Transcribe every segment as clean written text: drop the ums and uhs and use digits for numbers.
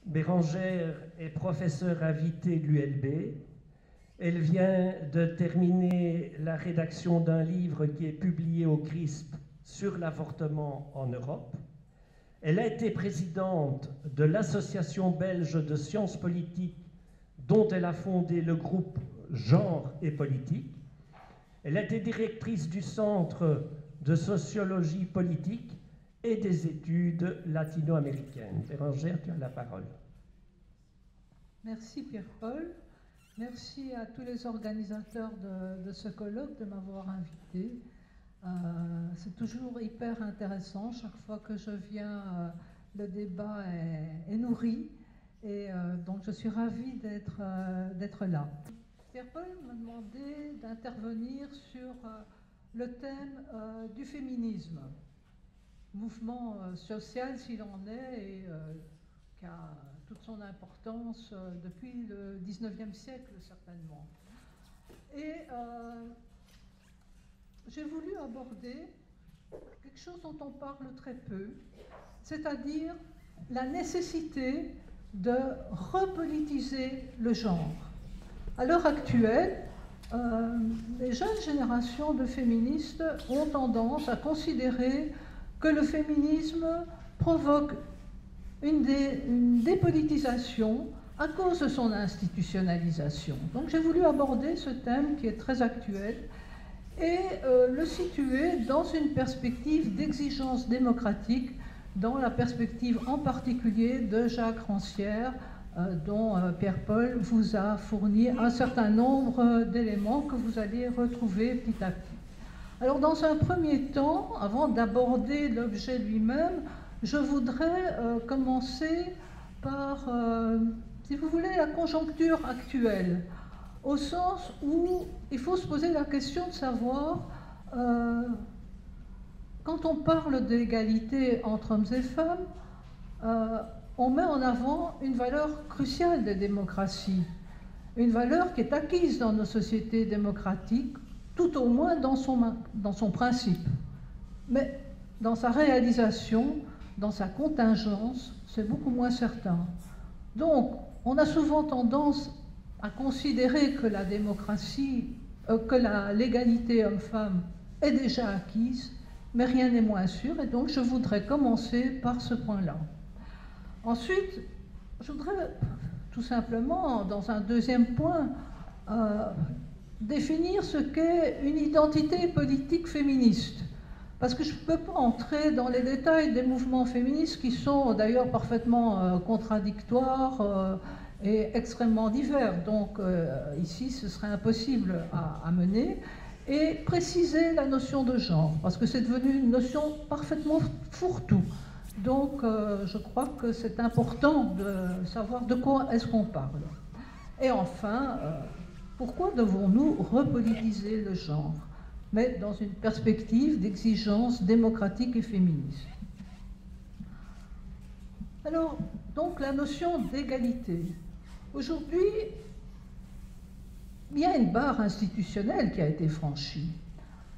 Bérangère est professeure invitée de l'ULB. Elle vient de terminer la rédaction d'un livre qui est publié au CRISP sur l'avortement en Europe. Elle a été présidente de l'Association belge de sciences politiques dont elle a fondé le groupe Genre et politique. Elle a été directrice du Centre de sociologie politique et des études latino-américaines. Bérangère, tu as la parole. Merci Pierre-Paul. Merci à tous les organisateurs de ce colloque de m'avoir invité. C'est toujours hyper intéressant. Chaque fois que je viens, le débat est nourri. Et donc je suis ravie d'être là. Pierre-Paul m'a demandé d'intervenir sur le thème du féminisme. Mouvement social s'il en est et qui a toute son importance depuis le 19e siècle certainement. Et j'ai voulu aborder quelque chose dont on parle très peu, c'est-à-dire la nécessité de repolitiser le genre. À l'heure actuelle, les jeunes générations de féministes ont tendance à considérer que le féminisme provoque une dépolitisation à cause de son institutionnalisation. Donc j'ai voulu aborder ce thème qui est très actuel et le situer dans une perspective d'exigence démocratique, dans la perspective en particulier de Jacques Rancière, dont Pierre-Paul vous a fourni un certain nombre d'éléments que vous allez retrouver petit à petit. Alors dans un premier temps, avant d'aborder l'objet lui-même, je voudrais commencer par, si vous voulez, la conjoncture actuelle, au sens où il faut se poser la question de savoir, quand on parle d'égalité entre hommes et femmes, on met en avant une valeur cruciale des démocraties, une valeur qui est acquise dans nos sociétés démocratiques, tout au moins dans son principe. Mais dans sa réalisation, dans sa contingence, c'est beaucoup moins certain. Donc, on a souvent tendance à considérer que la démocratie, que l'égalité homme-femme est déjà acquise, mais rien n'est moins sûr, et donc je voudrais commencer par ce point-là. Ensuite, je voudrais tout simplement, dans un deuxième point, définir ce qu'est une identité politique féministe. Parce que je ne peux pas entrer dans les détails des mouvements féministes qui sont d'ailleurs parfaitement contradictoires et extrêmement divers. Donc ici, ce serait impossible à mener. Et préciser la notion de genre, parce que c'est devenu une notion parfaitement fourre-tout. Donc je crois que c'est important de savoir de quoi est-ce qu'on parle. Et enfin, pourquoi devons-nous repolitiser le genre, mais dans une perspective d'exigence démocratique et féministe? Alors, donc la notion d'égalité. Aujourd'hui, il y a une barre institutionnelle qui a été franchie.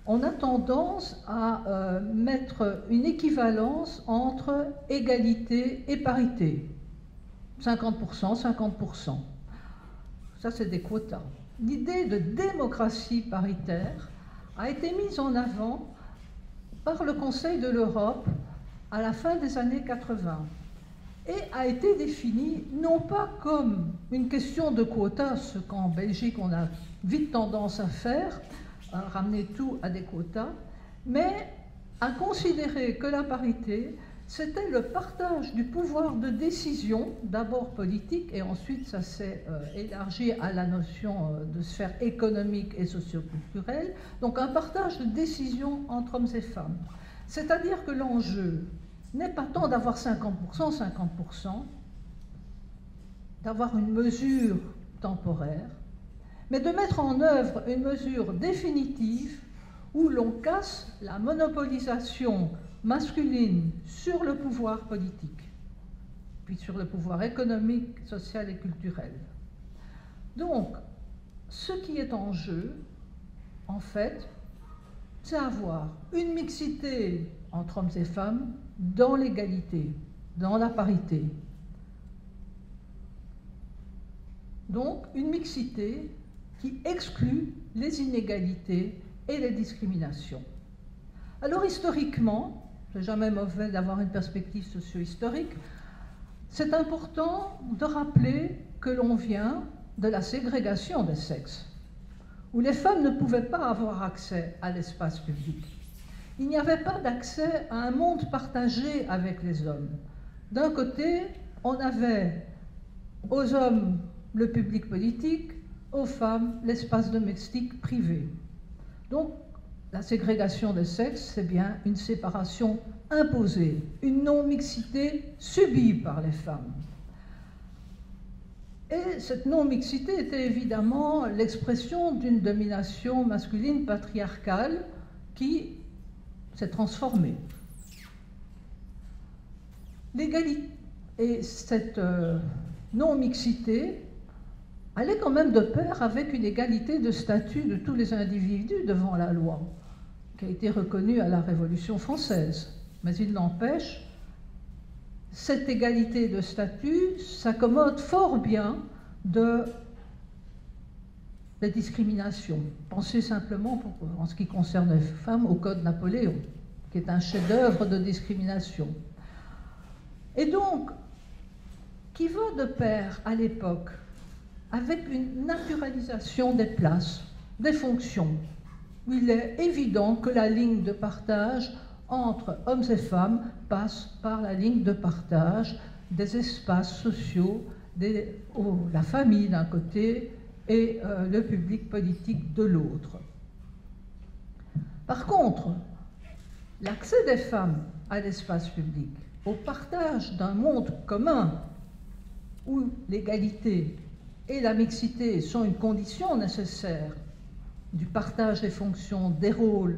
On a tendance à mettre une équivalence entre égalité et parité. 50%, 50%. Ça, c'est des quotas. L'idée de démocratie paritaire a été mise en avant par le Conseil de l'Europe à la fin des années 80 et a été définie non pas comme une question de quotas, ce qu'en Belgique on a vite tendance à faire, à ramener tout à des quotas, mais à considérer que la parité, c'était le partage du pouvoir de décision, d'abord politique, et ensuite ça s'est élargi à la notion de sphère économique et socioculturelle, donc un partage de décision entre hommes et femmes. C'est-à-dire que l'enjeu n'est pas tant d'avoir 50%, 50%, d'avoir une mesure temporaire, mais de mettre en œuvre une mesure définitive où l'on casse la monopolisation masculine sur le pouvoir politique, puis sur le pouvoir économique, social et culturel. Donc, ce qui est en jeu, en fait, c'est avoir une mixité entre hommes et femmes dans l'égalité, dans la parité. Donc une mixité qui exclut les inégalités et les discriminations. Alors historiquement, c'est jamais mauvais d'avoir une perspective socio-historique, c'est important de rappeler que l'on vient de la ségrégation des sexes, où les femmes ne pouvaient pas avoir accès à l'espace public. Il n'y avait pas d'accès à un monde partagé avec les hommes. D'un côté, on avait aux hommes le public politique, aux femmes l'espace domestique privé. Donc, la ségrégation des sexes, c'est bien une séparation imposée, une non-mixité subie par les femmes. Et cette non-mixité était évidemment l'expression d'une domination masculine patriarcale qui s'est transformée. L'égalité et cette non-mixité allait quand même de pair avec une égalité de statut de tous les individus devant la loi, qui a été reconnue à la Révolution française. Mais il n'empêche, cette égalité de statut s'accommode fort bien des discriminations. Pensez simplement, en ce qui concerne les femmes, au Code Napoléon, qui est un chef-d'œuvre de discrimination. Et donc, qui va de pair à l'époque avec une naturalisation des places, des fonctions, où il est évident que la ligne de partage entre hommes et femmes passe par la ligne de partage des espaces sociaux, la famille d'un côté et le public politique de l'autre. Par contre, l'accès des femmes à l'espace public, au partage d'un monde commun où l'égalité et la mixité sont une condition nécessaire du partage des fonctions, des rôles,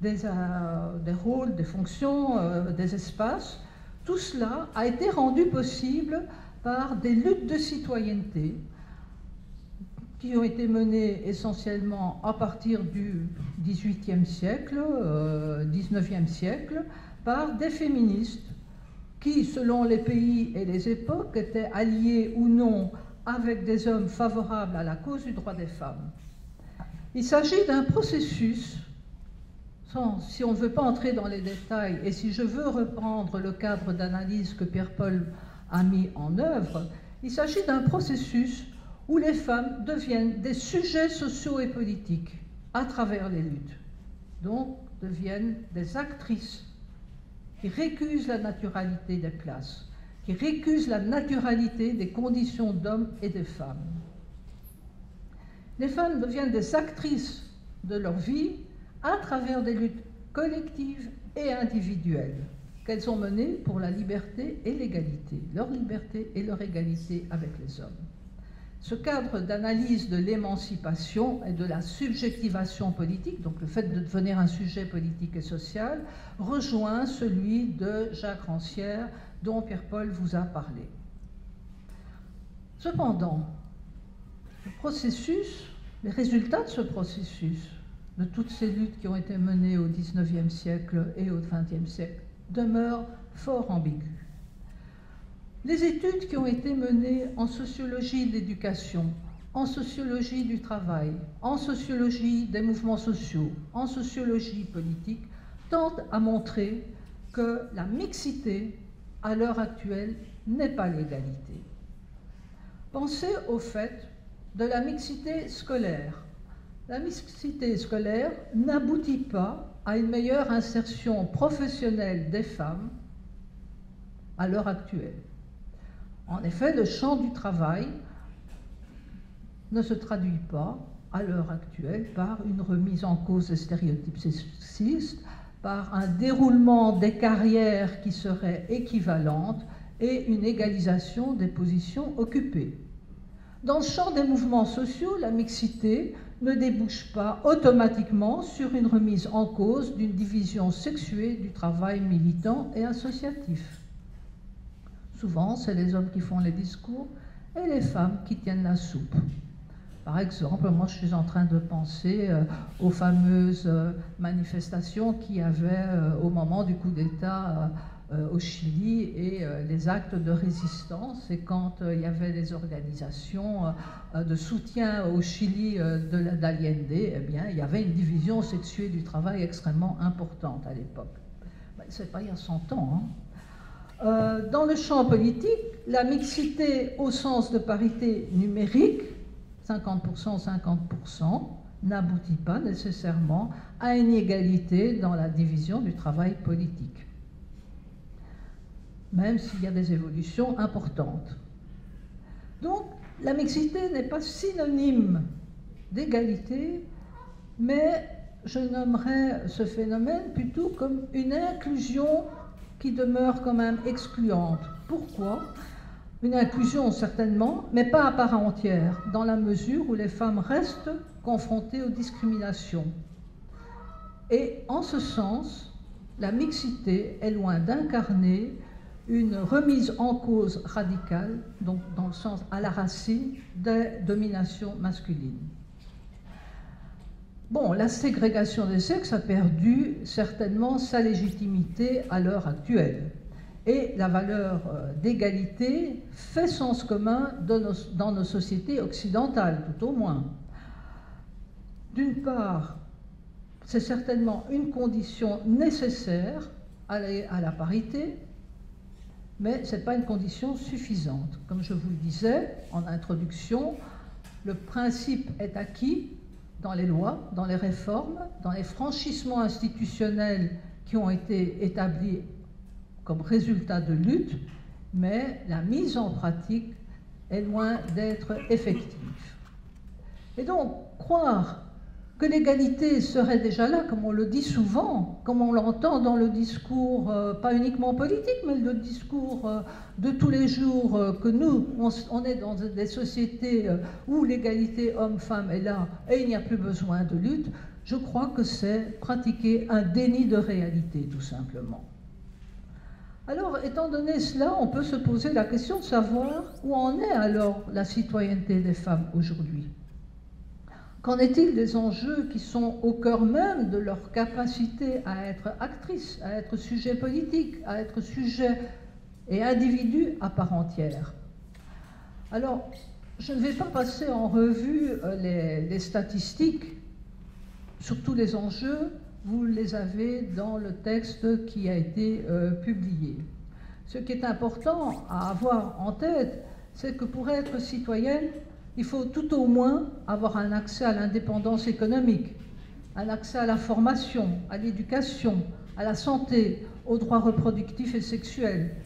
des fonctions, des espaces, tout cela a été rendu possible par des luttes de citoyenneté qui ont été menées essentiellement à partir du XVIIIe siècle, XIXe siècle, par des féministes qui, selon les pays et les époques, étaient alliés ou non avec des hommes favorables à la cause du droit des femmes. Il s'agit d'un processus, si on ne veut pas entrer dans les détails, et si je veux reprendre le cadre d'analyse que Pierre-Paul a mis en œuvre, il s'agit d'un processus où les femmes deviennent des sujets sociaux et politiques à travers les luttes, donc deviennent des actrices qui récusent la naturalité des places, qui récusent la naturalité des conditions d'hommes et de femmes. Les femmes deviennent des actrices de leur vie à travers des luttes collectives et individuelles qu'elles ont menées pour la liberté et l'égalité, leur liberté et leur égalité avec les hommes. Ce cadre d'analyse de l'émancipation et de la subjectivation politique, donc le fait de devenir un sujet politique et social, rejoint celui de Jacques Rancière, dont Pierre-Paul vous a parlé. Cependant, le processus, les résultats de ce processus, de toutes ces luttes qui ont été menées au XIXe siècle et au XXe siècle, demeurent fort ambigus. Les études qui ont été menées en sociologie de l'éducation, en sociologie du travail, en sociologie des mouvements sociaux, en sociologie politique, tentent à montrer que la mixité, à l'heure actuelle, n'est pas l'égalité. Pensez au fait de la mixité scolaire. La mixité scolaire n'aboutit pas à une meilleure insertion professionnelle des femmes à l'heure actuelle. En effet, le champ du travail ne se traduit pas, à l'heure actuelle, par une remise en cause des stéréotypes sexistes, par un déroulement des carrières qui seraient équivalentes et une égalisation des positions occupées. Dans le champ des mouvements sociaux, la mixité ne débouche pas automatiquement sur une remise en cause d'une division sexuée du travail militant et associatif. Souvent, c'est les hommes qui font les discours et les femmes qui tiennent la soupe. Par exemple, moi je suis en train de penser aux fameuses manifestations qu'il y avait au moment du coup d'État au Chili et les actes de résistance. Et quand il y avait des organisations de soutien au Chili d'Allende, eh bien, il y avait une division sexuée du travail extrêmement importante à l'époque. Ben, c'est pas il y a 100 ans, hein. Dans le champ politique, la mixité au sens de parité numérique, 50%, 50%, n'aboutit pas nécessairement à une égalité dans la division du travail politique, même s'il y a des évolutions importantes. Donc, la mixité n'est pas synonyme d'égalité, mais je nommerais ce phénomène plutôt comme une inclusion qui demeure quand même excluante. Pourquoi ? Une inclusion certainement, mais pas à part entière, dans la mesure où les femmes restent confrontées aux discriminations. Et en ce sens, la mixité est loin d'incarner une remise en cause radicale, donc dans le sens à la racine des dominations masculines. Bon, la ségrégation des sexes a perdu certainement sa légitimité à l'heure actuelle. Et la valeur d'égalité fait sens commun dans nos sociétés occidentales, tout au moins. D'une part, c'est certainement une condition nécessaire à la parité, mais ce n'est pas une condition suffisante. Comme je vous le disais en introduction, le principe est acquis dans les lois, dans les réformes, dans les franchissements institutionnels qui ont été établis comme résultat de lutte, mais la mise en pratique est loin d'être effective. Et donc, croire que l'égalité serait déjà là, comme on le dit souvent, comme on l'entend dans le discours, pas uniquement politique, mais le discours de tous les jours, que nous, on est dans des sociétés où l'égalité homme-femme est là et il n'y a plus besoin de lutte, je crois que c'est pratiquer un déni de réalité, tout simplement. Alors, étant donné cela, on peut se poser la question de savoir où en est alors la citoyenneté des femmes aujourd'hui. Qu'en est-il des enjeux qui sont au cœur même de leur capacité à être actrices, à être sujet politique, à être sujet et individu à part entière? Alors, je ne vais pas passer en revue les statistiques sur tous les enjeux. Vous les avez dans le texte qui a été publié. Ce qui est important à avoir en tête, c'est que pour être citoyenne, il faut tout au moins avoir un accès à l'indépendance économique, un accès à la formation, à l'éducation, à la santé, aux droits reproductifs et sexuels,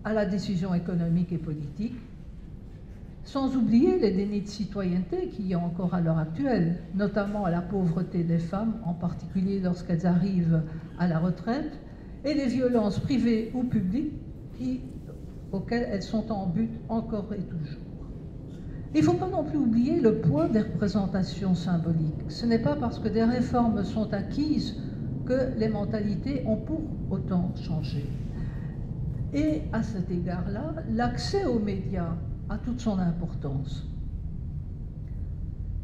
à la décision économique et politique, sans oublier les dénis de citoyenneté qu'il y a encore à l'heure actuelle, notamment à la pauvreté des femmes, en particulier lorsqu'elles arrivent à la retraite, et les violences privées ou publiques auxquelles elles sont en but encore et toujours. Il ne faut pas non plus oublier le poids des représentations symboliques. Ce n'est pas parce que des réformes sont acquises que les mentalités ont pour autant changé. Et à cet égard-là, l'accès aux médias a toute son importance.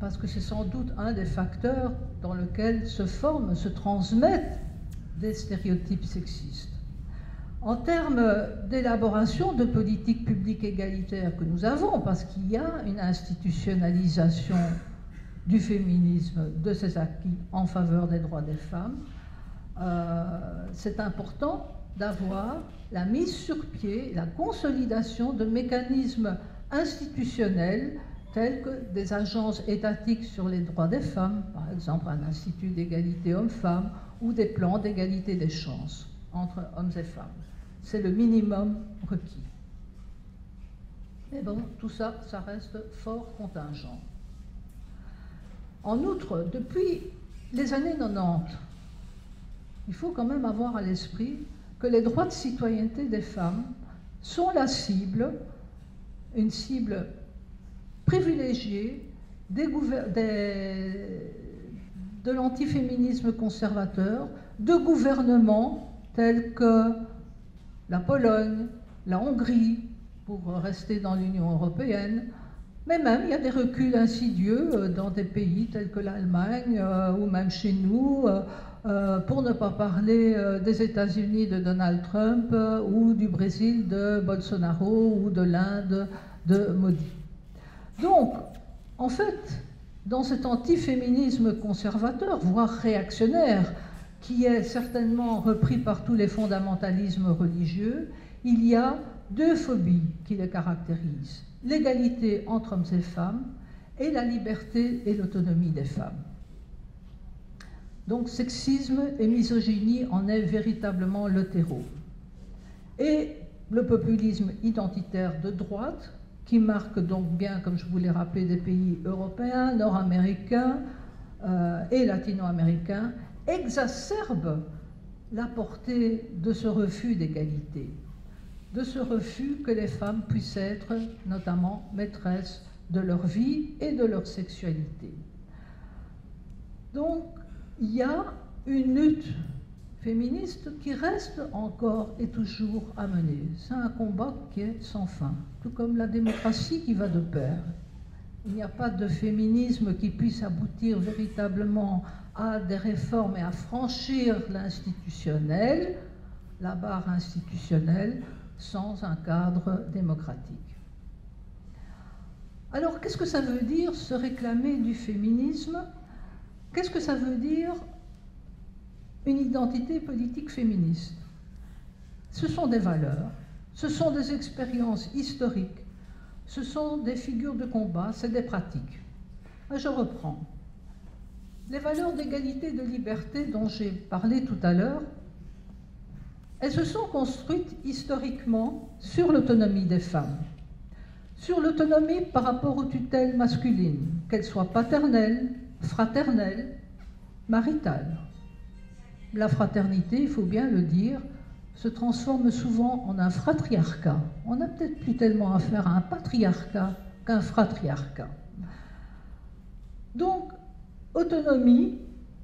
Parce que c'est sans doute un des facteurs dans lequel se forment, se transmettent des stéréotypes sexistes. En termes d'élaboration de politiques publiques égalitaires que nous avons, parce qu'il y a une institutionnalisation du féminisme, de ses acquis en faveur des droits des femmes, c'est important d'avoir la mise sur pied, la consolidation de mécanismes institutionnels tels que des agences étatiques sur les droits des femmes, par exemple un institut d'égalité hommes-femmes, ou des plans d'égalité des chances entre hommes et femmes. C'est le minimum requis. Mais bon, tout ça, ça reste fort contingent. En outre, depuis les années 90, il faut quand même avoir à l'esprit que les droits de citoyenneté des femmes sont la cible, une cible privilégiée de l'antiféminisme conservateur, de gouvernements tels que la Pologne, la Hongrie, pour rester dans l'Union européenne, Mais même, il y a des reculs insidieux dans des pays tels que l'Allemagne ou même chez nous, pour ne pas parler des États-Unis de Donald Trump ou du Brésil de Bolsonaro ou de l'Inde de Modi. Donc, en fait, dans cet antiféminisme conservateur, voire réactionnaire, qui est certainement repris par tous les fondamentalismes religieux, il y a deux phobies qui les caractérisent: l'égalité entre hommes et femmes et la liberté et l'autonomie des femmes. Donc sexisme et misogynie en est véritablement le terreau. Et le populisme identitaire de droite, qui marque donc bien, comme je vous l'ai rappelé, des pays européens, nord-américains et latino-américains, exacerbe la portée de ce refus d'égalité, de ce refus que les femmes puissent être notamment maîtresses de leur vie et de leur sexualité. Donc, il y a une lutte féministe qui reste encore et toujours à mener. C'est un combat qui est sans fin, tout comme la démocratie qui va de pair. Il n'y a pas de féminisme qui puisse aboutir véritablement à des réformes et à franchir l'institutionnel, la barre institutionnelle, sans un cadre démocratique. Alors, qu'est-ce que ça veut dire se réclamer du féminisme? Qu'est-ce que ça veut dire une identité politique féministe? Ce sont des valeurs, ce sont des expériences historiques, ce sont des figures de combat, c'est des pratiques. Je reprends. Les valeurs d'égalité et de liberté dont j'ai parlé tout à l'heure, elles se sont construites historiquement sur l'autonomie des femmes, sur l'autonomie par rapport aux tutelles masculines, qu'elles soient paternelles, fraternelles, maritales. La fraternité, il faut bien le dire, se transforme souvent en un fratriarcat. On n'a peut-être plus tellement affaire à un patriarcat qu'un fratriarcat. Donc, autonomie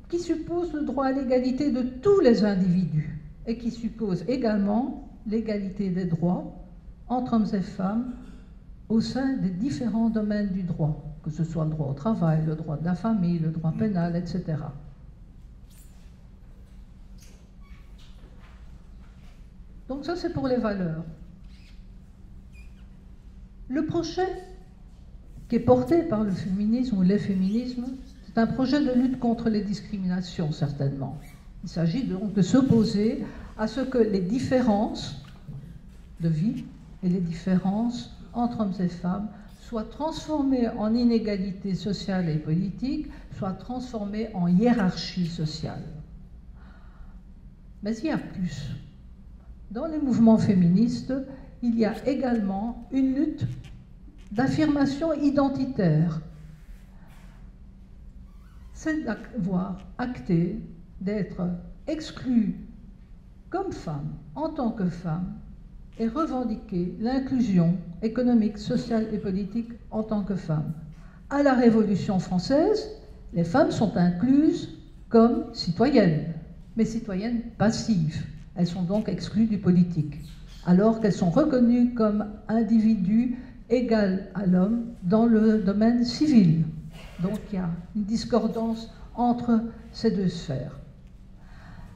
qui suppose le droit à l'égalité de tous les individus et qui suppose également l'égalité des droits entre hommes et femmes au sein des différents domaines du droit, que ce soit le droit au travail, le droit de la famille, le droit pénal, etc. Donc ça, c'est pour les valeurs. Le projet qui est porté par le féminisme ou les féminismes, c'est un projet de lutte contre les discriminations, certainement. Il s'agit donc de s'opposer à ce que les différences de vie et les différences entre hommes et femmes soient transformées en inégalités sociales et politiques, soient transformées en hiérarchie sociale. Mais il y a plus. Dans les mouvements féministes, il y a également une lutte d'affirmation identitaire. C'est d'avoir acté d'être exclue comme femme, en tant que femme, et revendiquer l'inclusion économique, sociale et politique en tant que femme. À la Révolution française, les femmes sont incluses comme citoyennes, mais citoyennes passives. Elles sont donc exclues du politique, alors qu'elles sont reconnues comme individus égales à l'homme dans le domaine civil. Donc il y a une discordance entre ces deux sphères.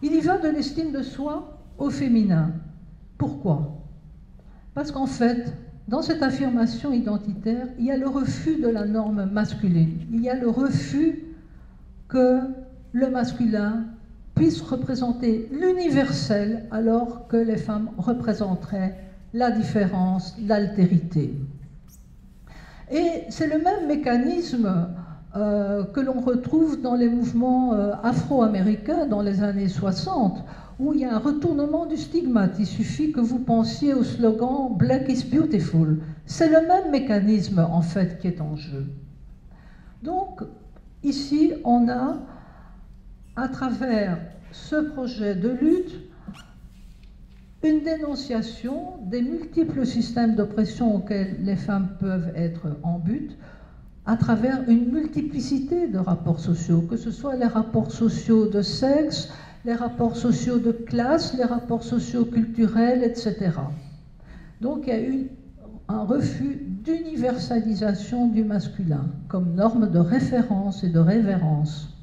Il y va de l'estime de soi au féminin. Pourquoi? Parce qu'en fait, dans cette affirmation identitaire, il y a le refus de la norme masculine. Il y a le refus que le masculin puisse représenter l'universel alors que les femmes représenteraient la différence, l'altérité. Et c'est le même mécanisme que l'on retrouve dans les mouvements afro-américains dans les années 60, où il y a un retournement du stigmate. Il suffit que vous pensiez au slogan « Black is beautiful ». C'est le même mécanisme, en fait, qui est en jeu. Donc, ici, on a, à travers ce projet de lutte, une dénonciation des multiples systèmes d'oppression auxquels les femmes peuvent être en but, à travers une multiplicité de rapports sociaux, que ce soit les rapports sociaux de sexe, les rapports sociaux de classe, les rapports sociaux culturels, etc. Donc il y a une un refus d'universalisation du masculin comme norme de référence et de révérence.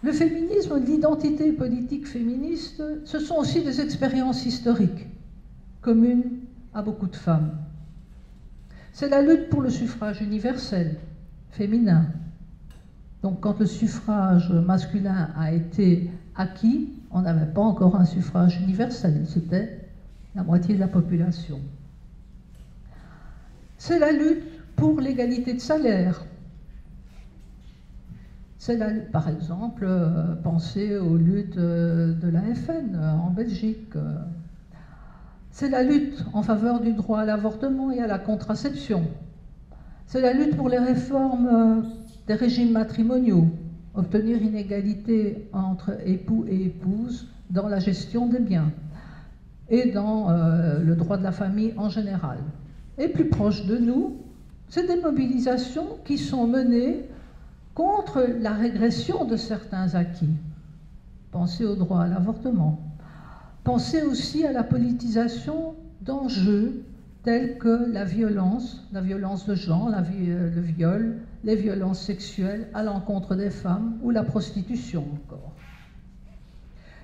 Le féminisme, l'identité politique féministe, ce sont aussi des expériences historiques communes à beaucoup de femmes. C'est la lutte pour le suffrage universel, féminin. Donc quand le suffrage masculin a été acquis, on n'avait pas encore un suffrage universel, c'était la moitié de la population. C'est la lutte pour l'égalité de salaire. C'est par exemple, pensez aux luttes de la FN en Belgique. C'est la lutte en faveur du droit à l'avortement et à la contraception. C'est la lutte pour les réformes des régimes matrimoniaux, obtenir une égalité entre époux et épouses dans la gestion des biens et dans le droit de la famille en général. Et plus proche de nous, c'est des mobilisations qui sont menées contre la régression de certains acquis. Pensez au droit à l'avortement. Pensez aussi à la politisation d'enjeux tels que la violence de genre, le viol, les violences sexuelles à l'encontre des femmes ou la prostitution encore.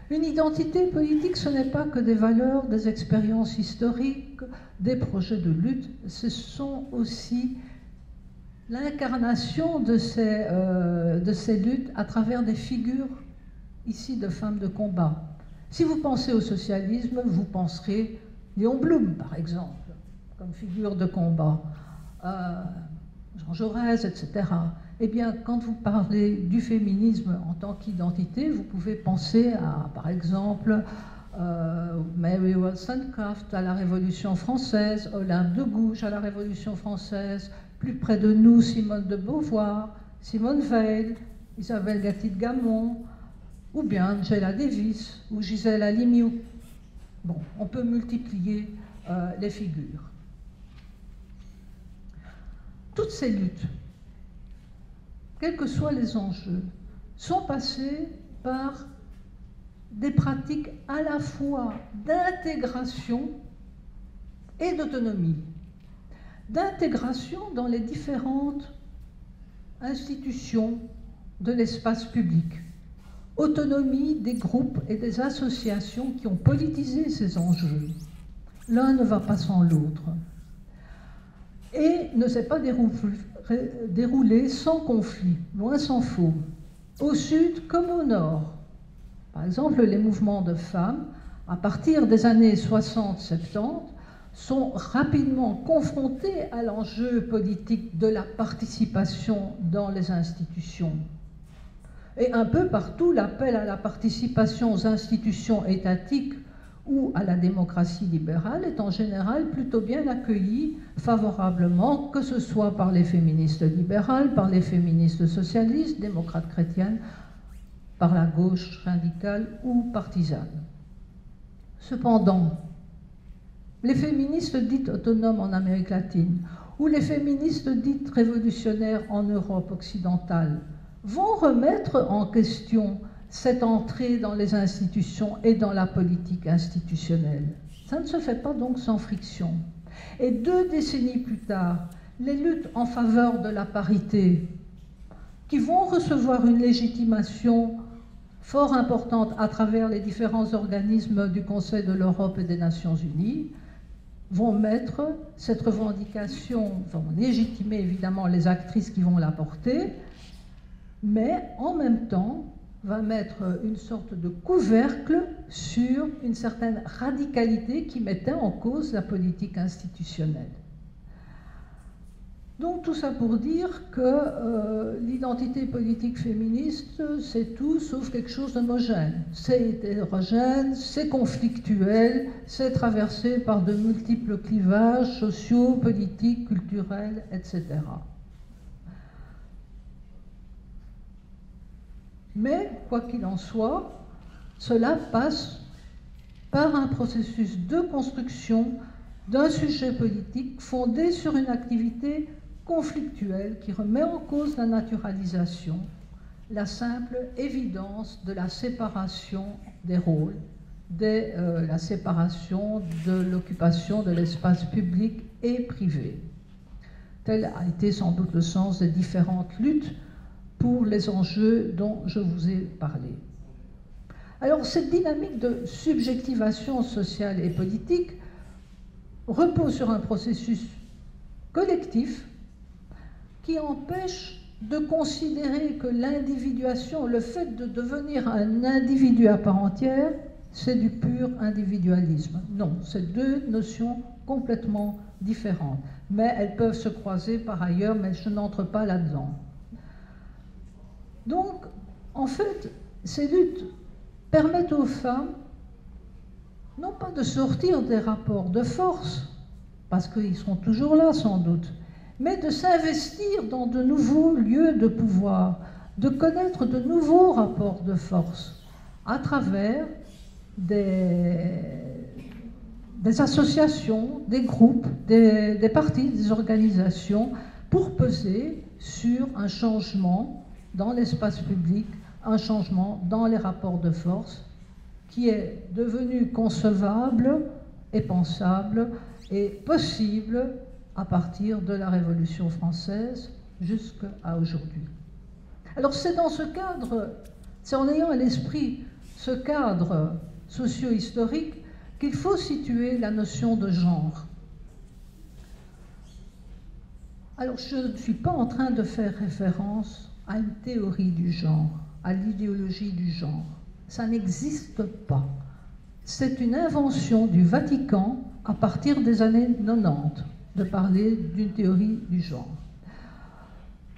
Une identité politique, ce n'est pas que des valeurs, des expériences historiques, des projets de lutte, ce sont aussi l'incarnation de ces luttes à travers des figures ici de femmes de combat. Si vous pensez au socialisme, vous penserez Léon Blum, par exemple, comme figure de combat, Jean Jaurès, etc. Eh bien, quand vous parlez du féminisme en tant qu'identité, vous pouvez penser à, par exemple, Mary Wollstonecraft à la Révolution française, Olympe de Gouges à la Révolution française, plus près de nous, Simone de Beauvoir, Simone Veil, Isabelle Gatti de Gamon, ou bien Angela Davis ou Gisèle Halimi. Bon, on peut multiplier les figures. Toutes ces luttes, quels que soient les enjeux, sont passées par des pratiques à la fois d'intégration et d'autonomie. D'intégration dans les différentes institutions de l'espace public. Autonomie des groupes et des associations qui ont politisé ces enjeux. L'un ne va pas sans l'autre. Et ne s'est pas déroulé sans conflit, loin s'en faut, au sud comme au nord. Par exemple, les mouvements de femmes, à partir des années 60-70, sont rapidement confrontés à l'enjeu politique de la participation dans les institutions. Et un peu partout, l'appel à la participation aux institutions étatiques ou à la démocratie libérale est en général plutôt bien accueilli favorablement, que ce soit par les féministes libérales, par les féministes socialistes, démocrates chrétiennes, par la gauche syndicale ou partisane. Cependant, les féministes dites autonomes en Amérique latine ou les féministes dites révolutionnaires en Europe occidentale vont remettre en question cette entrée dans les institutions et dans la politique institutionnelle. Ça ne se fait pas donc sans friction. Et 2 décennies plus tard, les luttes en faveur de la parité, qui vont recevoir une légitimation fort importante à travers les différents organismes du Conseil de l'Europe et des Nations Unies, vont mettre cette revendication, vont légitimer évidemment les actrices qui vont la porter, mais en même temps va mettre une sorte de couvercle sur une certaine radicalité qui mettait en cause la politique institutionnelle. Donc tout ça pour dire que l'identité politique féministe, c'est tout sauf quelque chose d'homogène. C'est hétérogène, c'est conflictuel, c'est traversé par de multiples clivages sociaux, politiques, culturels, etc. Mais, quoi qu'il en soit, cela passe par un processus de construction d'un sujet politique fondé sur une activité conflictuelle qui remet en cause la naturalisation, la simple évidence de la séparation des rôles la séparation de l'occupation de l'espace public et privé. Tel a été sans doute le sens des différentes luttes pour les enjeux dont je vous ai parlé. Alors, cette dynamique de subjectivation sociale et politique repose sur un processus collectif qui empêche de considérer que l'individuation, le fait de devenir un individu à part entière, c'est du pur individualisme. Non, c'est deux notions complètement différentes. Mais elles peuvent se croiser par ailleurs, mais je n'entre pas là-dedans. Donc, en fait, ces luttes permettent aux femmes, non pas de sortir des rapports de force, parce qu'ils seront toujours là sans doute, mais de s'investir dans de nouveaux lieux de pouvoir, de connaître de nouveaux rapports de force à travers des associations, des groupes, des partis, des organisations, pour peser sur un changement dans l'espace public, un changement dans les rapports de force qui est devenu concevable et pensable et possible à partir de la Révolution française jusqu'à aujourd'hui. Alors c'est dans ce cadre, c'est en ayant à l'esprit ce cadre socio-historique qu'il faut situer la notion de genre. Alors je ne suis pas en train de faire référence à une théorie du genre, à l'idéologie du genre. Ça n'existe pas. C'est une invention du Vatican à partir des années 90 de parler d'une théorie du genre.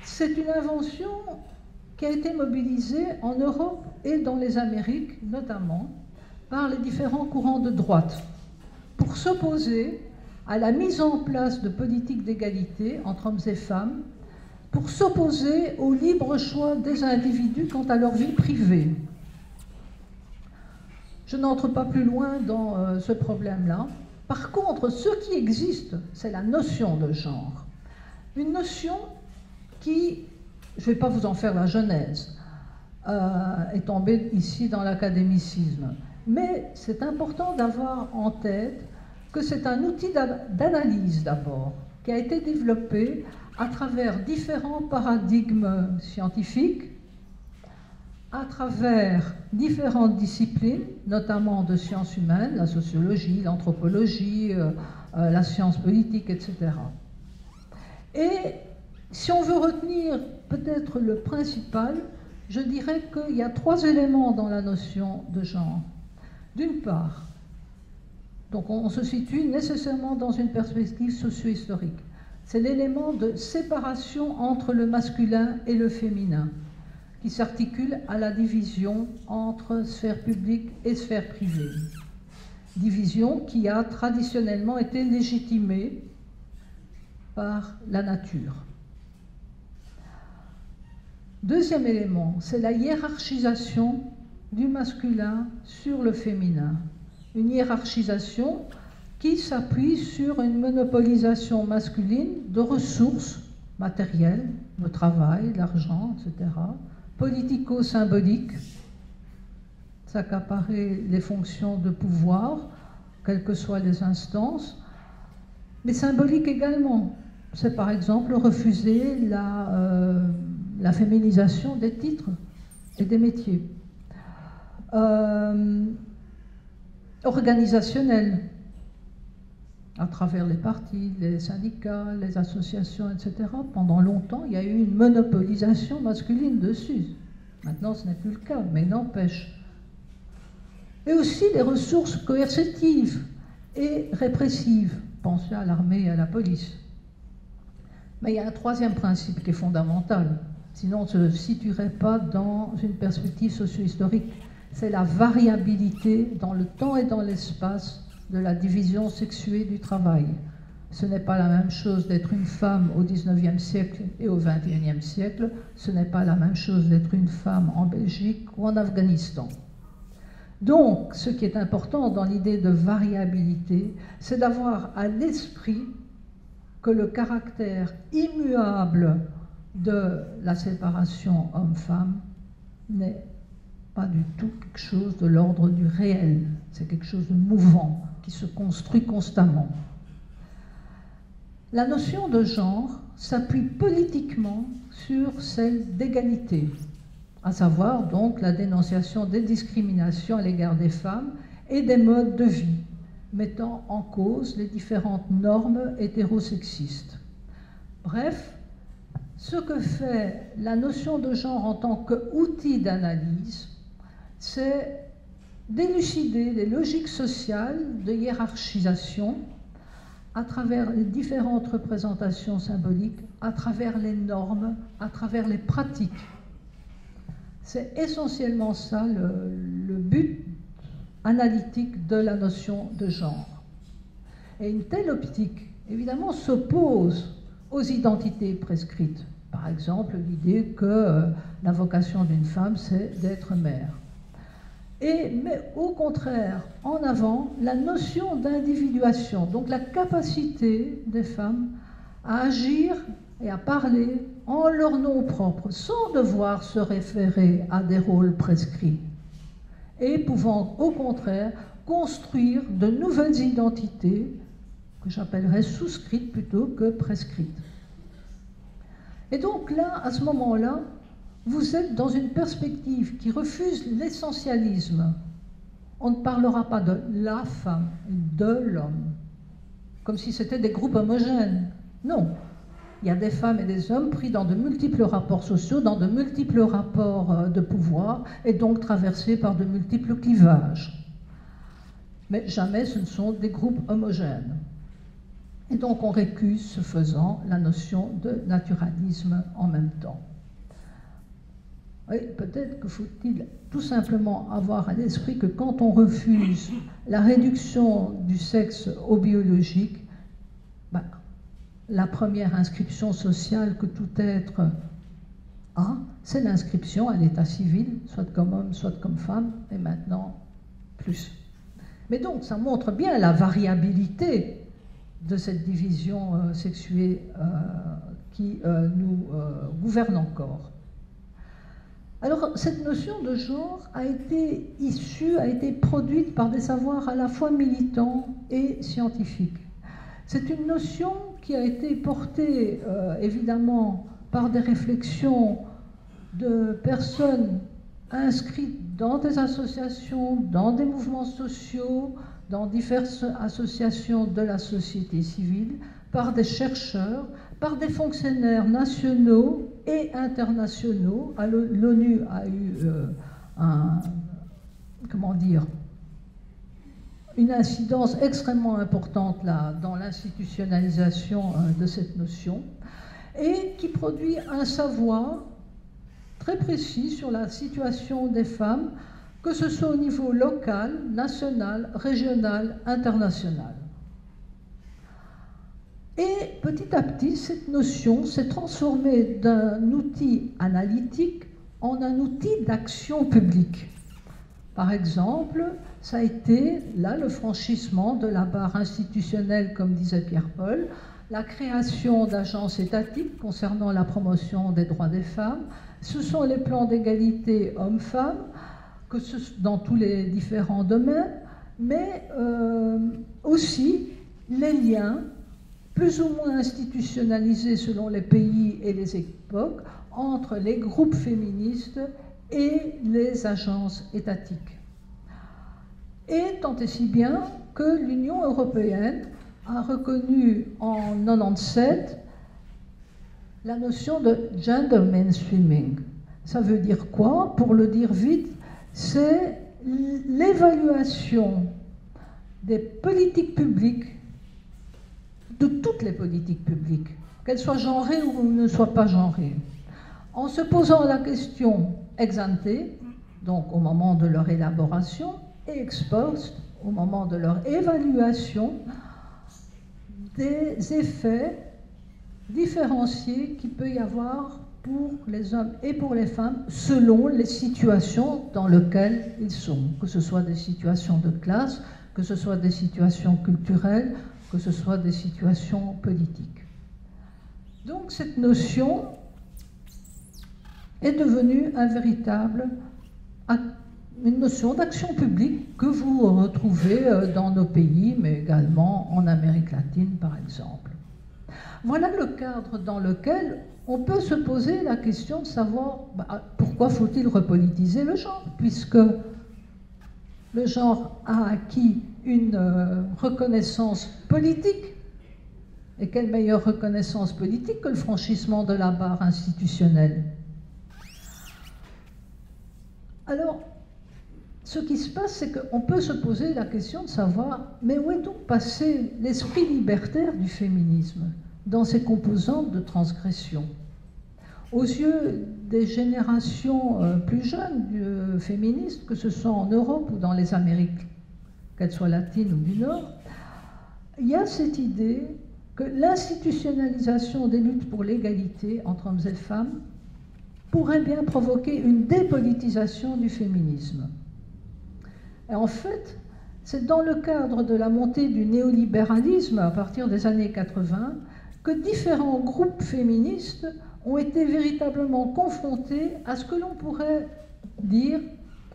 C'est une invention qui a été mobilisée en Europe et dans les Amériques, notamment, par les différents courants de droite, pour s'opposer à la mise en place de politiques d'égalité entre hommes et femmes, pour s'opposer au libre choix des individus quant à leur vie privée. Je n'entre pas plus loin dans ce problème-là. Par contre, ce qui existe, c'est la notion de genre. Une notion qui, je ne vais pas vous en faire la genèse, est tombée ici dans l'académicisme. Mais c'est important d'avoir en tête que c'est un outil d'analyse d'abord, qui a été développé à travers différents paradigmes scientifiques, à travers différentes disciplines, notamment de sciences humaines, la sociologie, l'anthropologie, la science politique, etc. Et si on veut retenir peut-être le principal, je dirais qu'il y a trois éléments dans la notion de genre. D'une part, donc on se situe nécessairement dans une perspective socio-historique. C'est l'élément de séparation entre le masculin et le féminin, qui s'articule à la division entre sphère publique et sphère privée. Division qui a traditionnellement été légitimée par la nature. Deuxième élément, c'est la hiérarchisation du masculin sur le féminin. Une hiérarchisation qui s'appuie sur une monopolisation masculine de ressources matérielles, le travail, l'argent, etc., politico-symboliques, s'accaparer les fonctions de pouvoir, quelles que soient les instances, mais symboliques également. C'est par exemple refuser la féminisation des titres et des métiers. Organisationnel, à travers les partis, les syndicats, les associations, etc. Pendant longtemps, il y a eu une monopolisation masculine dessus. Maintenant, ce n'est plus le cas, mais n'empêche. Et aussi les ressources coercitives et répressives. Pensez à l'armée et à la police. Mais il y a un troisième principe qui est fondamental, sinon on ne se situerait pas dans une perspective socio-historique. C'est la variabilité dans le temps et dans l'espace de la division sexuée du travail. Ce n'est pas la même chose d'être une femme au XIXe siècle et au XXIe siècle. Ce n'est pas la même chose d'être une femme en Belgique ou en Afghanistan. Donc, ce qui est important dans l'idée de variabilité, c'est d'avoir à l'esprit que le caractère immuable de la séparation homme-femme n'est pas du tout quelque chose de l'ordre du réel, c'est quelque chose de mouvant, qui se construit constamment. La notion de genre s'appuie politiquement sur celle d'égalité, à savoir donc la dénonciation des discriminations à l'égard des femmes et des modes de vie, mettant en cause les différentes normes hétérosexistes. Bref, ce que fait la notion de genre en tant qu'outil d'analyse, c'est d'élucider les logiques sociales de hiérarchisation à travers les différentes représentations symboliques, à travers les normes, à travers les pratiques. C'est essentiellement ça le but analytique de la notion de genre. Et une telle optique, évidemment, s'oppose aux identités prescrites. Par exemple, l'idée que la vocation d'une femme, c'est d'être mère. Et met au contraire en avant la notion d'individuation, donc la capacité des femmes à agir et à parler en leur nom propre, sans devoir se référer à des rôles prescrits, et pouvant au contraire construire de nouvelles identités, que j'appellerais souscrites plutôt que prescrites. Et donc là, à ce moment-là, vous êtes dans une perspective qui refuse l'essentialisme. On ne parlera pas de la femme, de l'homme, comme si c'était des groupes homogènes. Non, il y a des femmes et des hommes pris dans de multiples rapports sociaux, dans de multiples rapports de pouvoir, et donc traversés par de multiples clivages. Mais jamais ce ne sont des groupes homogènes. Et donc on récuse, ce faisant, la notion de naturalisme en même temps. Oui, peut-être que faut-il tout simplement avoir à l'esprit que quand on refuse la réduction du sexe au biologique, la première inscription sociale que tout être a, c'est l'inscription à l'état civil, soit comme homme, soit comme femme, et maintenant plus. Mais donc ça montre bien la variabilité de cette division sexuée qui nous gouverne encore. Alors, cette notion de genre a été produite par des savoirs à la fois militants et scientifiques. C'est une notion qui a été portée, évidemment, par des réflexions de personnes inscrites dans des associations, dans des mouvements sociaux, dans diverses associations de la société civile, par des chercheurs, par des fonctionnaires nationaux et internationaux. L'ONU a eu une incidence extrêmement importante là, dans l'institutionnalisation de cette notion, et qui produit un savoir très précis sur la situation des femmes, que ce soit au niveau local, national, régional, international. Et petit à petit, cette notion s'est transformée d'un outil analytique en un outil d'action publique. Par exemple, ça a été là le franchissement de la barre institutionnelle, comme disait Pierre-Paul, la création d'agences étatiques concernant la promotion des droits des femmes. Ce sont les plans d'égalité hommes-femmes, dans tous les différents domaines, mais aussi les liens plus ou moins institutionnalisés selon les pays et les époques entre les groupes féministes et les agences étatiques. Et tant et si bien que l'Union européenne a reconnu en 1997 la notion de gender mainstreaming. Ça veut dire quoi? Pour le dire vite, c'est l'évaluation des politiques publiques, de toutes les politiques publiques, qu'elles soient genrées ou ne soient pas genrées, en se posant la question ex ante, donc au moment de leur élaboration, et ex post, au moment de leur évaluation, des effets différenciés qu'il peut y avoir pour les hommes et pour les femmes selon les situations dans lesquelles ils sont, que ce soit des situations de classe, que ce soit des situations culturelles, que ce soit des situations politiques. Donc cette notion est devenue un véritable une notion d'action publique que vous retrouvez dans nos pays, mais également en Amérique latine, par exemple. Voilà le cadre dans lequel on peut se poser la question de savoir pourquoi faut-il repolitiser le genre, puisque le genre a acquis une reconnaissance politique. Et quelle meilleure reconnaissance politique que le franchissement de la barre institutionnelle. Alors, ce qui se passe, c'est qu'on peut se poser la question de savoir, mais où est donc passé l'esprit libertaire du féminisme dans ses composantes de transgression? Aux yeux des générations plus jeunes féministes, que ce soit en Europe ou dans les Amériques, qu'elles soient latines ou du Nord, il y a cette idée que l'institutionnalisation des luttes pour l'égalité entre hommes et femmes pourrait bien provoquer une dépolitisation du féminisme. Et en fait, c'est dans le cadre de la montée du néolibéralisme à partir des années 80 que différents groupes féministes ont été véritablement confrontés à ce que l'on pourrait dire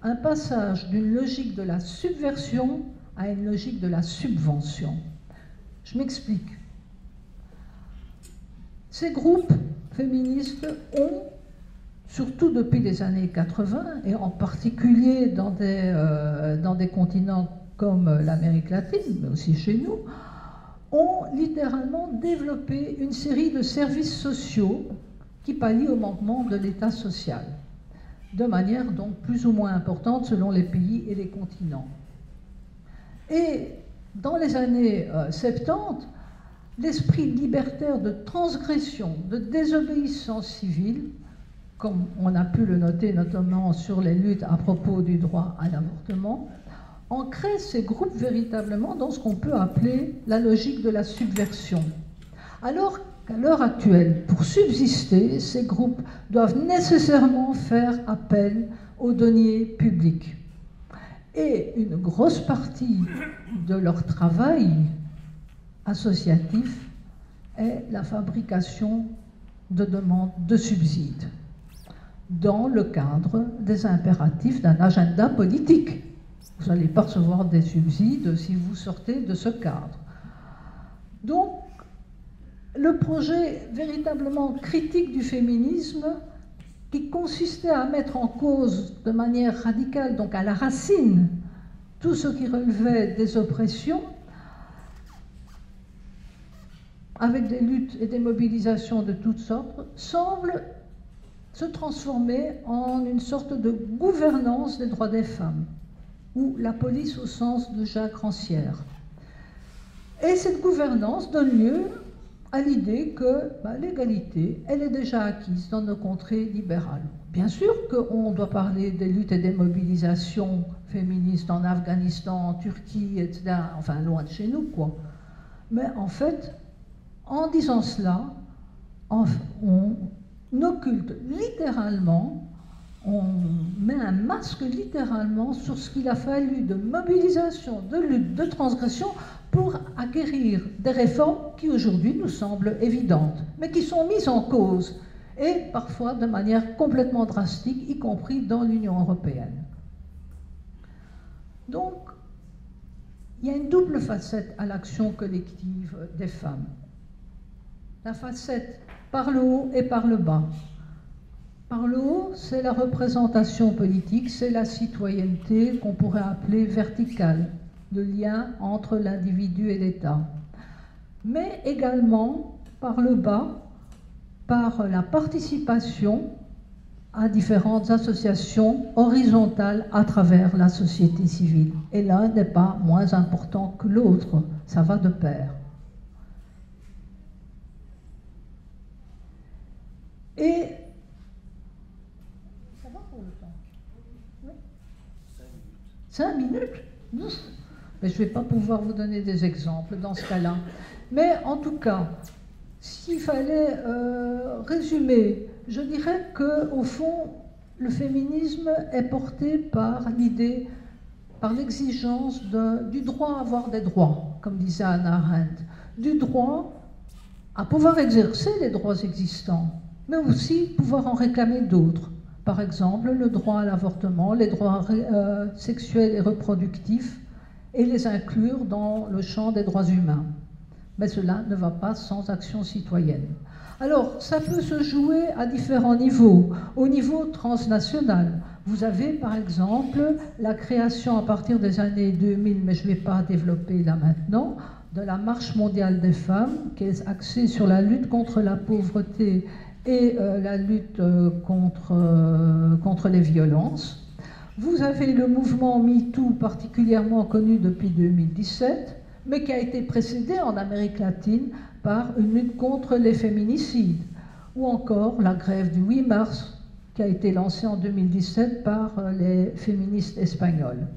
un passage d'une logique de la subversion à une logique de la subvention. Je m'explique. Ces groupes féministes ont, surtout depuis les années 80, et en particulier dans des continents comme l'Amérique latine, mais aussi chez nous, ont littéralement développé une série de services sociaux qui pallient au manquement de l'État social, de manière donc plus ou moins importante selon les pays et les continents. Et dans les années 70, l'esprit libertaire de transgression, de désobéissance civile, comme on a pu le noter notamment sur les luttes à propos du droit à l'avortement, ancrait ces groupes véritablement dans ce qu'on peut appeler la logique de la subversion. Alors qu'à l'heure actuelle, pour subsister, ces groupes doivent nécessairement faire appel aux deniers publics. Et une grosse partie de leur travail associatif est la fabrication de demandes de subsides dans le cadre des impératifs d'un agenda politique. Vous n'allez pas recevoir des subsides si vous sortez de ce cadre. Donc, le projet véritablement critique du féminisme, qui consistait à mettre en cause de manière radicale, donc à la racine, tout ce qui relevait des oppressions, avec des luttes et des mobilisations de toutes sortes, semble se transformer en une sorte de gouvernance des droits des femmes, ou la police au sens de Jacques Rancière. Et cette gouvernance donne lieu à l'idée que l'égalité, elle est déjà acquise dans nos contrées libérales. Bien sûr qu'on doit parler des luttes et des mobilisations féministes en Afghanistan, en Turquie, etc., enfin loin de chez nous, quoi. Mais en fait, en disant cela, on occulte littéralement, on met un masque littéralement sur ce qu'il a fallu de mobilisation, de lutte, de transgression pour acquérir des réformes qui aujourd'hui nous semblent évidentes, mais qui sont mises en cause, et parfois de manière complètement drastique, y compris dans l'Union européenne. Donc, il y a une double facette à l'action collective des femmes. La facette par le haut et par le bas. Par le haut, c'est la représentation politique, c'est la citoyenneté qu'on pourrait appeler verticale, le lien entre l'individu et l'État. Mais également, par le bas, par la participation à différentes associations horizontales à travers la société civile. Et l'un n'est pas moins important que l'autre, ça va de pair. Et ça va pour le temps? Oui. 5 minutes? Mais je ne vais pas pouvoir vous donner des exemples dans ce cas-là. Mais en tout cas, s'il fallait résumer, je dirais qu'au fond, le féminisme est porté par l'idée, par l'exigence du droit à avoir des droits, comme disait Hannah Arendt, du droit à pouvoir exercer les droits existants, mais aussi pouvoir en réclamer d'autres, par exemple le droit à l'avortement, les droits sexuels et reproductifs, et les inclure dans le champ des droits humains. Mais cela ne va pas sans action citoyenne. Alors, ça peut se jouer à différents niveaux. Au niveau transnational, vous avez par exemple la création à partir des années 2000, mais je ne vais pas développer là maintenant, de la Marche mondiale des femmes, qui est axée sur la lutte contre la pauvreté et la lutte contre les violences. Vous avez le mouvement MeToo, particulièrement connu depuis 2017, mais qui a été précédé en Amérique latine par une lutte contre les féminicides, ou encore la grève du 8 mars, qui a été lancée en 2017 par les féministes espagnoles.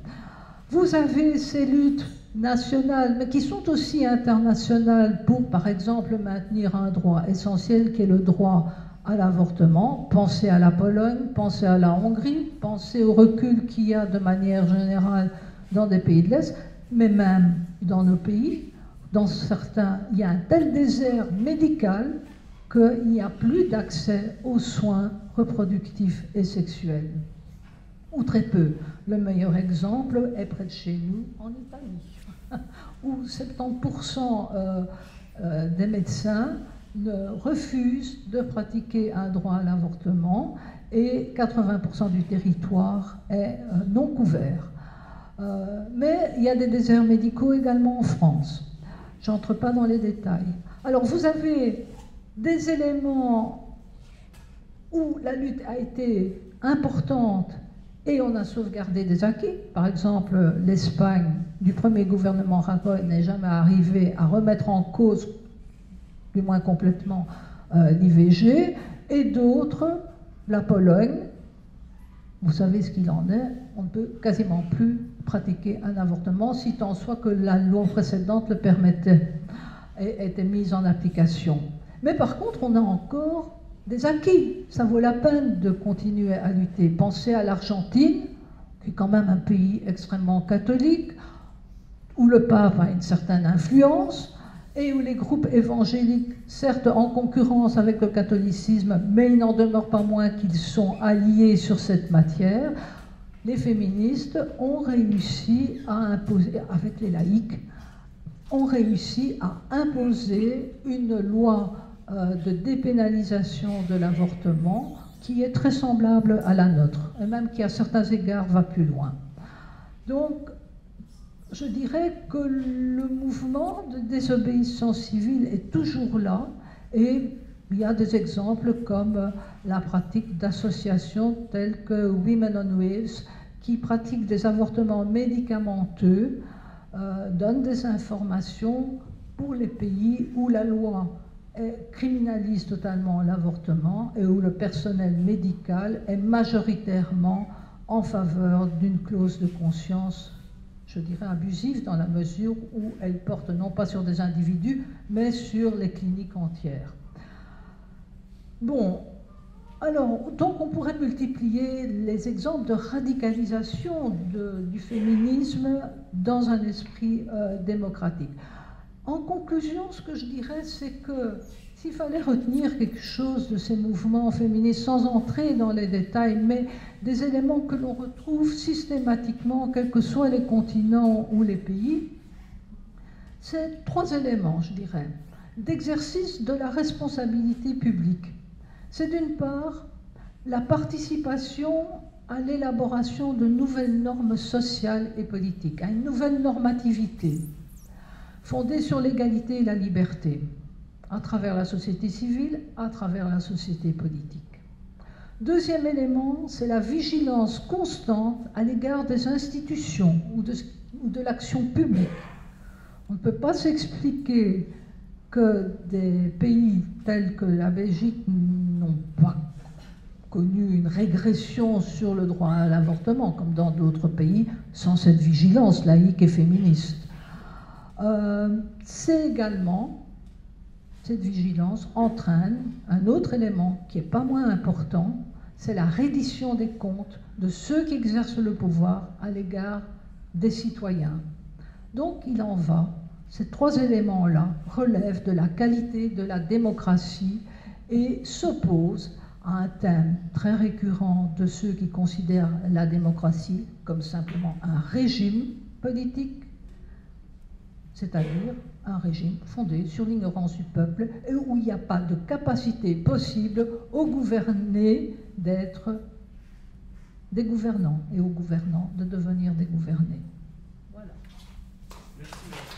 Vous avez ces luttes nationales, mais qui sont aussi internationales pour, par exemple, maintenir un droit essentiel qui est le droit à l'avortement. Pensez à la Pologne, pensez à la Hongrie, pensez au recul qu'il y a de manière générale dans des pays de l'Est, mais même dans nos pays, dans certains, il y a un tel désert médical qu'il n'y a plus d'accès aux soins reproductifs et sexuels, ou très peu. Le meilleur exemple est près de chez nous, en Italie, où 70% des médecins refusent de pratiquer un droit à l'avortement et 80% du territoire est non couvert. Mais il y a des déserts médicaux également en France. Je n'entre pas dans les détails. Alors vous avez des éléments où la lutte a été importante et on a sauvegardé des acquis. Par exemple, l'Espagne du premier gouvernement Rajoy n'est jamais arrivé à remettre en cause, du moins complètement, l'IVG, et d'autres, la Pologne, vous savez ce qu'il en est, on ne peut quasiment plus pratiquer un avortement, si tant soit que la loi précédente le permettait et était mise en application. Mais par contre, on a encore des acquis. Ça vaut la peine de continuer à lutter. Pensez à l'Argentine, qui est quand même un pays extrêmement catholique, où le pape a une certaine influence, et où les groupes évangéliques, certes en concurrence avec le catholicisme, mais il n'en demeure pas moins qu'ils sont alliés sur cette matière, les féministes ont réussi à imposer, avec les laïcs, ont réussi à imposer une loi de dépénalisation de l'avortement qui est très semblable à la nôtre, et même qui à certains égards va plus loin. Donc, je dirais que le mouvement de désobéissance civile est toujours là, et il y a des exemples comme la pratique d'associations telles que Women on Wheels, qui pratiquent des avortements médicamenteux, donnent des informations pour les pays où la loi criminalise totalement l'avortement et où le personnel médical est majoritairement en faveur d'une clause de conscience, je dirais abusive, dans la mesure où elle porte non pas sur des individus, mais sur les cliniques entières. Bon, alors, donc on pourrait multiplier les exemples de radicalisation du féminisme dans un esprit démocratique. En conclusion, ce que je dirais, c'est que s'il fallait retenir quelque chose de ces mouvements féministes, sans entrer dans les détails, mais des éléments que l'on retrouve systématiquement, quels que soient les continents ou les pays, c'est 3 éléments, je dirais, d'exercice de la responsabilité publique. C'est d'une part la participation à l'élaboration de nouvelles normes sociales et politiques, à une nouvelle normativité fondée sur l'égalité et la liberté, à travers la société civile, à travers la société politique. Deuxième élément, c'est la vigilance constante à l'égard des institutions ou de l'action publique. On ne peut pas s'expliquer que des pays tels que la Belgique n'ont pas connu une régression sur le droit à l'avortement, comme dans d'autres pays, sans cette vigilance laïque et féministe. C'est également, cette vigilance entraîne un autre élément qui n'est pas moins important, c'est la reddition des comptes de ceux qui exercent le pouvoir à l'égard des citoyens. Donc il en va, ces 3 éléments-là relèvent de la qualité de la démocratie et s'opposent à un thème très récurrent de ceux qui considèrent la démocratie comme simplement un régime politique, c'est-à-dire un régime fondé sur l'ignorance du peuple et où il n'y a pas de capacité possible aux gouvernés d'être des gouvernants et aux gouvernants de devenir des gouvernés. Voilà. Merci.